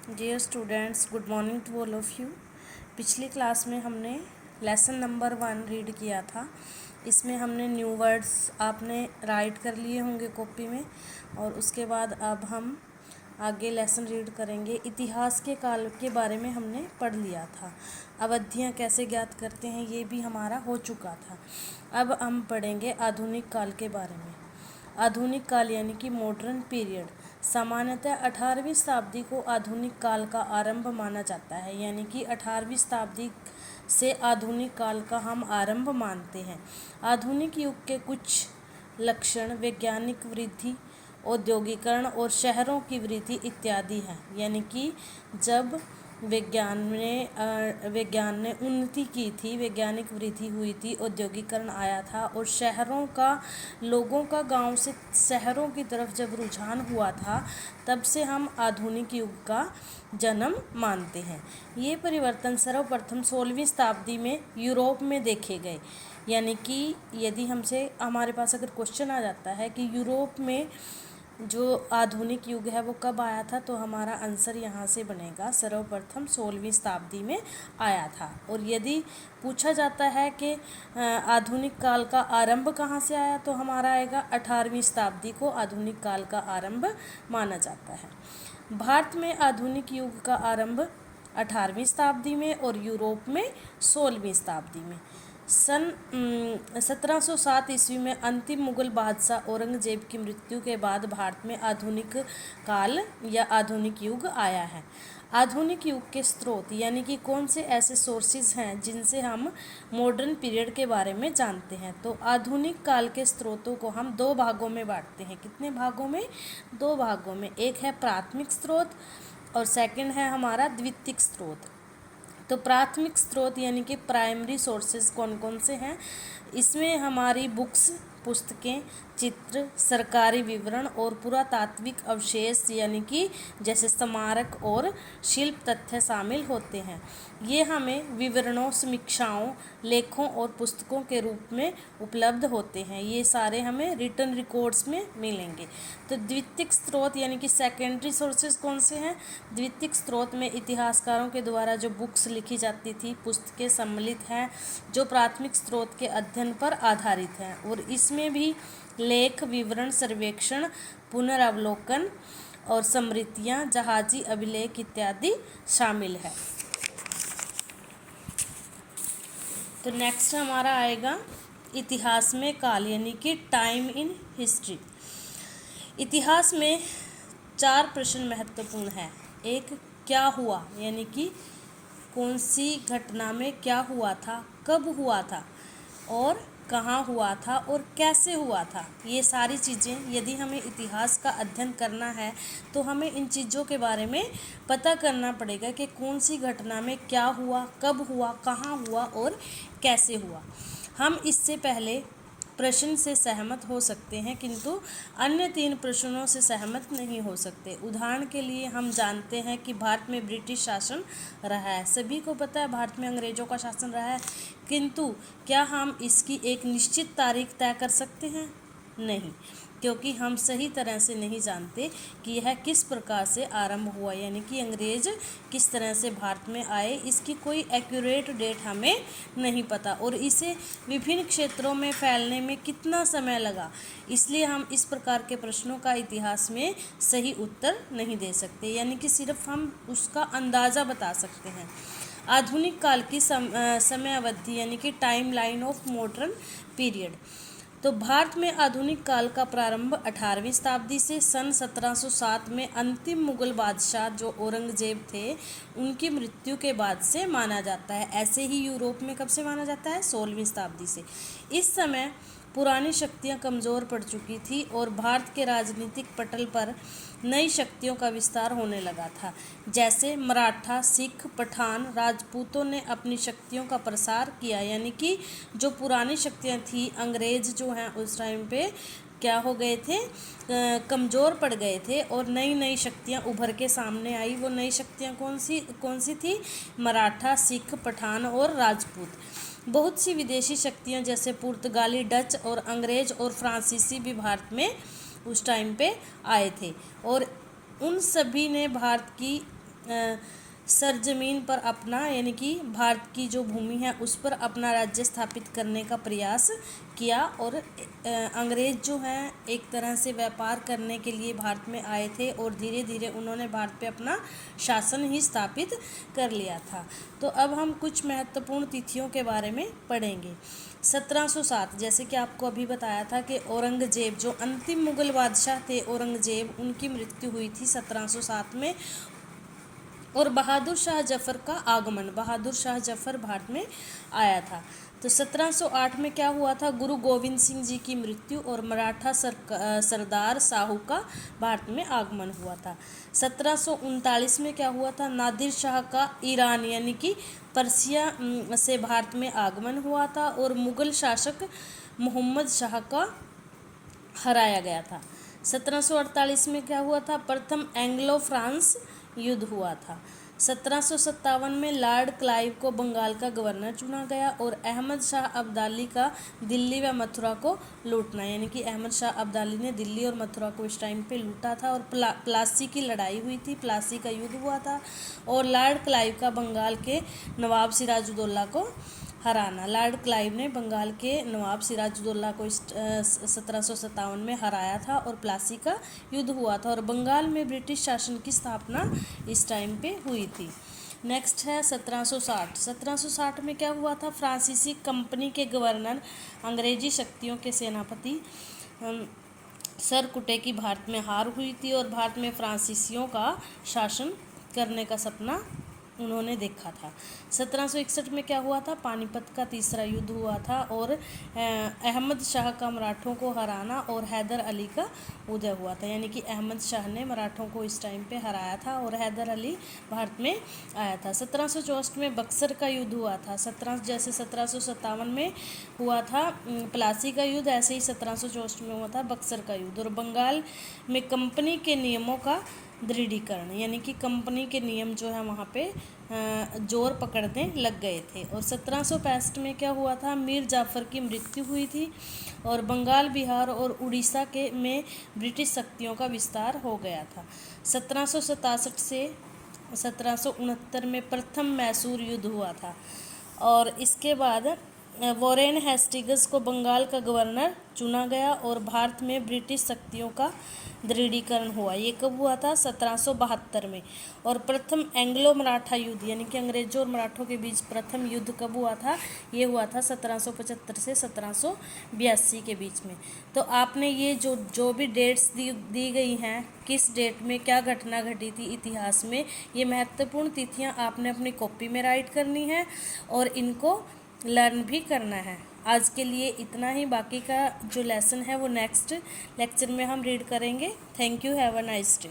Dear students, good morning to all of you. पिछली class में हमने लेसन नंबर 1 रीड किया था। इसमें हमने न्यू वर्ड्स आपने राइट कर लिए होंगे कॉपी में, और उसके बाद अब हम आगे लेसन रीड करेंगे। इतिहास के काल के बारे में हमने पढ़ लिया था। अवधियाँ कैसे ज्ञात करते हैं ये भी हमारा हो चुका था। अब हम पढ़ेंगे आधुनिक काल के बारे में। आधुनिक काल यानी कि मॉडर्न पीरियड। सामान्यतः 18वीं शताब्दी को आधुनिक काल का आरंभ माना जाता है, यानी कि 18वीं शताब्दी से आधुनिक काल का हम आरंभ मानते हैं। आधुनिक युग के कुछ लक्षण वैज्ञानिक वृद्धि, औद्योगिकरण और शहरों की वृद्धि इत्यादि हैं। यानी कि जब विज्ञान ने उन्नति की थी, वैज्ञानिक वृद्धि हुई थी, औद्योगिकरण आया था और शहरों का, लोगों का गांव से शहरों की तरफ जब रुझान हुआ था, तब से हम आधुनिक युग का जन्म मानते हैं। ये परिवर्तन सर्वप्रथम 16वीं शताब्दी में यूरोप में देखे गए। यानी कि यदि हमारे पास अगर क्वेश्चन आ जाता है कि यूरोप में जो आधुनिक युग है वो कब आया था, तो हमारा आंसर यहाँ से बनेगा सर्वप्रथम 16वीं शताब्दी में आया था। और यदि पूछा जाता है कि आधुनिक काल का आरंभ कहाँ से आया, तो हमारा आएगा 18वीं शताब्दी को आधुनिक काल का आरंभ माना जाता है। भारत में आधुनिक युग का आरंभ 18वीं शताब्दी में और यूरोप में 16वीं शताब्दी में। सन 1707 ईस्वी में अंतिम मुगल बादशाह औरंगजेब की मृत्यु के बाद भारत में आधुनिक काल या आधुनिक युग आया है। आधुनिक युग के स्रोत यानी कि कौन से ऐसे सोर्सेज हैं जिनसे हम मॉडर्न पीरियड के बारे में जानते हैं। तो आधुनिक काल के स्रोतों को हम दो भागों में बांटते हैं। कितने भागों में? दो भागों में। एक है प्राथमिक स्रोत और सेकंड है हमारा द्वितीयक स्रोत। तो प्राथमिक स्रोत यानी कि प्राइमरी सोर्सेज कौन कौन से हैं? इसमें हमारी बुक्स, पुस्तकें, चित्र, सरकारी विवरण और पुरातात्विक अवशेष यानी कि जैसे स्मारक और शिल्प तथ्य शामिल होते हैं। ये हमें विवरणों, समीक्षाओं, लेखों और पुस्तकों के रूप में उपलब्ध होते हैं। ये सारे हमें रिटन रिकॉर्ड्स में मिलेंगे। तो द्वितीयक स्रोत यानी कि सेकेंडरी सोर्सेज कौन से हैं? द्वितीयक स्रोत में इतिहासकारों के द्वारा जो बुक्स लिखी जाती थी, पुस्तकें सम्मिलित हैं जो प्राथमिक स्रोत के अध्ययन पर आधारित हैं, और इसमें भी लेख, विवरण, सर्वेक्षण, पुनरावलोकन और स्मृतियाँ, जहाजी अभिलेख इत्यादि शामिल है। तो नेक्स्ट हमारा आएगा इतिहास में काल यानी कि टाइम इन हिस्ट्री। इतिहास में 4 प्रश्न महत्वपूर्ण हैं। एक, क्या हुआ यानी कि कौन सी घटना में क्या हुआ था, कब हुआ था और कहाँ हुआ था और कैसे हुआ था। ये सारी चीज़ें यदि हमें इतिहास का अध्ययन करना है तो हमें इन चीज़ों के बारे में पता करना पड़ेगा कि कौन सी घटना में क्या हुआ, कब हुआ, कहाँ हुआ और कैसे हुआ। हम इससे पहले प्रश्न से सहमत हो सकते हैं, किंतु अन्य 3 प्रश्नों से सहमत नहीं हो सकते। उदाहरण के लिए हम जानते हैं कि भारत में ब्रिटिश शासन रहा है। सभी को पता है भारत में अंग्रेज़ों का शासन रहा है, किंतु क्या हम इसकी एक निश्चित तारीख तय कर सकते हैं? नहीं, क्योंकि हम सही तरह से नहीं जानते कि यह किस प्रकार से आरंभ हुआ, यानी कि अंग्रेज़ किस तरह से भारत में आए। इसकी कोई एक्यूरेट डेट हमें नहीं पता, और इसे विभिन्न क्षेत्रों में फैलने में कितना समय लगा। इसलिए हम इस प्रकार के प्रश्नों का इतिहास में सही उत्तर नहीं दे सकते, यानी कि सिर्फ हम उसका अंदाज़ा बता सकते हैं। आधुनिक काल की समय अवधि यानी कि time line of modern period. तो भारत में आधुनिक काल का प्रारंभ 18वीं शताब्दी से सन 1707 में अंतिम मुगल बादशाह जो औरंगजेब थे, उनकी मृत्यु के बाद से माना जाता है। ऐसे ही यूरोप में कब से माना जाता है? 16वीं शताब्दी से। इस समय पुरानी शक्तियां कमज़ोर पड़ चुकी थी और भारत के राजनीतिक पटल पर नई शक्तियों का विस्तार होने लगा था। जैसे मराठा, सिख, पठान, राजपूतों ने अपनी शक्तियों का प्रसार किया, यानी कि जो पुरानी शक्तियां थी, अंग्रेज जो हैं उस टाइम पे क्या हो गए थे? कमज़ोर पड़ गए थे, और नई नई शक्तियां उभर के सामने आई। वो नई शक्तियां कौन सी थी? मराठा, सिख, पठान और राजपूत। बहुत सी विदेशी शक्तियां जैसे पुर्तगाली, डच और अंग्रेज और फ्रांसीसी भी भारत में उस टाइम पे आए थे, और उन सभी ने भारत की सरजमीन पर अपना, यानी कि भारत की जो भूमि है उस पर अपना राज्य स्थापित करने का प्रयास किया। और अंग्रेज़ जो हैं एक तरह से व्यापार करने के लिए भारत में आए थे और धीरे धीरे उन्होंने भारत पे अपना शासन ही स्थापित कर लिया था। तो अब हम कुछ महत्वपूर्ण तिथियों के बारे में पढ़ेंगे। 1707, जैसे कि आपको अभी बताया था कि औरंगजेब जो अंतिम मुगल बादशाह थे, औरंगजेब, उनकी मृत्यु हुई थी 1707 में। और बहादुर शाह जफ़र का आगमन, बहादुर शाह जफ़र भारत में आया था। तो 1708 में क्या हुआ था, गुरु गोविंद सिंह जी की मृत्यु और मराठा सरदार साहू का भारत में आगमन हुआ था। 1739 में क्या हुआ था, नादिर शाह का ईरान यानी कि पर्सिया से भारत में आगमन हुआ था और मुग़ल शासक मोहम्मद शाह का हराया गया था। 1748 में क्या हुआ था, प्रथम एंग्लो फ्रांस युद्ध हुआ था। 1757 में लॉर्ड क्लाइव को बंगाल का गवर्नर चुना गया और अहमद शाह अब्दाली का दिल्ली व मथुरा को लूटना, यानी कि अहमद शाह अब्दाली ने दिल्ली और मथुरा को इस टाइम पे लूटा था और प्लासी की लड़ाई हुई थी, प्लासी का युद्ध हुआ था। और लॉर्ड क्लाइव का बंगाल के नवाब सिराजुद्दौला को हराना, लॉर्ड क्लाइव ने बंगाल के नवाब सिराजुद्दौला को 1757 में हराया था और प्लासी का युद्ध हुआ था और बंगाल में ब्रिटिश शासन की स्थापना इस टाइम पे हुई थी। नेक्स्ट है 1760। 1760 में क्या हुआ था, फ्रांसीसी कंपनी के गवर्नर, अंग्रेजी शक्तियों के सेनापति सर कुटे की भारत में हार हुई थी और भारत में फ्रांसीसियों का शासन करने का सपना उन्होंने देखा था। 1761 में क्या हुआ था, पानीपत का तीसरा युद्ध हुआ था और अहमद शाह का मराठों को हराना और हैदर अली का उदय हुआ था, यानी कि अहमद शाह ने मराठों को इस टाइम पे हराया था और हैदर अली भारत में आया था। 1764 में बक्सर का युद्ध हुआ था। 1757 में हुआ था प्लासी का युद्ध, ऐसे ही 1764 में हुआ था बक्सर का युद्ध। और बंगाल में कंपनी के नियमों का दृढ़ीकरण, यानी कि कंपनी के नियम जो है वहाँ पे जोर पकड़ने लग गए थे। और 1765 में क्या हुआ था, मीर जाफ़र की मृत्यु हुई थी और बंगाल, बिहार और उड़ीसा के में ब्रिटिश शक्तियों का विस्तार हो गया था। 1767 से 1769 में प्रथम मैसूर युद्ध हुआ था और इसके बाद वॉरेन हेस्टिंग्स को बंगाल का गवर्नर चुना गया और भारत में ब्रिटिश शक्तियों का दृढ़ीकरण हुआ। ये कब हुआ था, 1772 में। और प्रथम एंग्लो मराठा युद्ध, यानी कि अंग्रेजों और मराठों के बीच प्रथम युद्ध कब हुआ था, ये हुआ था 1775 से 1782 के बीच में। तो आपने ये जो भी डेट्स दी गई हैं, किस डेट में क्या घटना घटी थी इतिहास में, ये महत्वपूर्ण तिथियां आपने अपनी कॉपी में राइट करनी है और इनको लर्न भी करना है। आज के लिए इतना ही, बाकी का जो लेसन है वो नेक्स्ट लेक्चर में हम रीड करेंगे। Thank you, have a nice day.